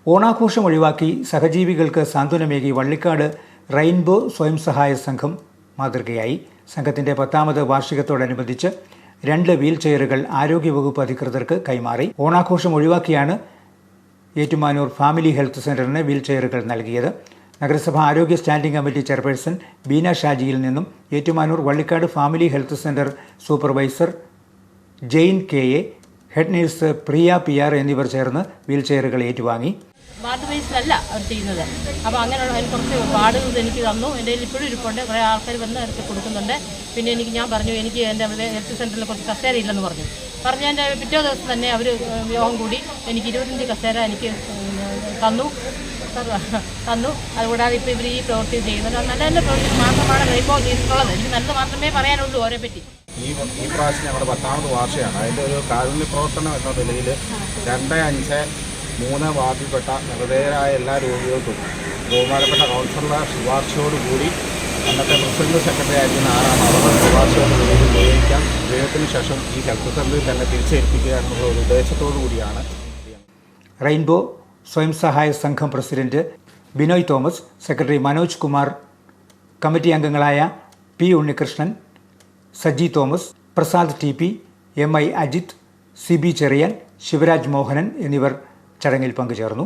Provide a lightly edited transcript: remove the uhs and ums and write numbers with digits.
ഓണാഘോഷം ഒഴിവാക്കി സഹജീവികൾക്ക് സാന്ത്വനമേകി വള്ളിക്കാട് റെയിൻബോ സ്വയം സഹായ സംഘം മാതൃകയായി. സംഘത്തിന്റെ 10ാമത് വാർഷികത്തോടനുബന്ധിച്ച് 2 വീൽ ചെയറുകൾ ആരോഗ്യവകുപ്പ് അധികൃതർക്ക് കൈമാറി. ഓണാഘോഷം ഒഴിവാക്കിയാണ് ഏറ്റുമാനൂർ ഫാമിലി ഹെൽത്ത് സെന്ററിന് വീൽ ചെയറുകൾ നൽകിയത്. നഗരസഭ ആരോഗ്യ സ്റ്റാൻഡിംഗ് കമ്മിറ്റി ചെയർപേഴ്സൺ ബീന ഷാജിയിൽ നിന്നും Ettumanoor Vallikkad family health centre supervisor Jain KA, head nurse Priya PR എന്നിവർ ചേർന്ന് വീൽ ചെയറുകൾ ഏറ്റുവാങ്ങി. വാർഡ് ബേസിലല്ല അവർ ചെയ്യുന്നത്. അപ്പോൾ അങ്ങനെയുള്ള അതിന് കുറച്ച് വാർഡുകൾ എനിക്ക് തന്നു. എൻ്റെ കയ്യിൽ ഇപ്പോഴും ഇരിപ്പുണ്ട്. കുറേ ആൾക്കാർ വന്ന് അവർക്ക് കൊടുക്കുന്നുണ്ട്. പിന്നെ ഞാൻ പറഞ്ഞു എനിക്ക് എൻ്റെ ഹെൽത്ത് സെൻ്ററിൽ കുറച്ച് കസേര ഇല്ലെന്ന് പറഞ്ഞതിൻ്റെ പിറ്റേ ദിവസം തന്നെ അവർ യോഗം കൂടി എനിക്ക് 25 കസേര എനിക്ക് തന്നു. അതുകൂടാതെ ഇപ്പോൾ ഇവർ ഈ പ്രവൃത്തി ചെയ്യുന്നുണ്ട്. നല്ല നല്ല പ്രവൃത്തി മാത്രമാണ് റെയിൻബോ ചെയ്തിട്ടുള്ളത്. എനിക്ക് നല്ലത് മാത്രമേ പറയാനുള്ളൂ അവരെ പറ്റി. ഈ പ്രാവശ്യം ഞങ്ങളുടെ 10ാമത് വാർഷികമാണ്. അതിൻ്റെ ഒരു കാരുണ്യ പ്രവർത്തനം എന്ന നിലയിൽ 2-5-3 വാർഡിൽപ്പെട്ട നിർദ്ദയരായ എല്ലാ രോഗികൾക്കും ബഹുമാനപ്പെട്ട കൗൺസിലറുടെ ശുപാർശയോടുകൂടി അന്നത്തെ പ്രസിഡന്റ് സെക്രട്ടറി ആയിരിക്കുന്ന ആരാണ് അവരുടെ ശുപാർശയോടുകൂടി ഉപയോഗിക്കാൻ ഉപയോഗത്തിന് ശേഷം ഈ ഹെൽത്ത് സെൻ്ററിൽ തന്നെ തിരിച്ചേൽപ്പിക്കുക എന്നുള്ള ഒരു ഉദ്ദേശത്തോടു കൂടിയാണ്. റെയിൻബോ സ്വയം സഹായ സംഘം president Binoy Thomas, secretary Manoj Kumar, committee അംഗങ്ങളായ P. Unnikrishnan, Saji Thomas, Prasad TP, MI Ajith, CB Cherian, Sivaraj Mohanan എന്നിവർ ചടങ്ങിൽ പങ്കുചേർന്നു.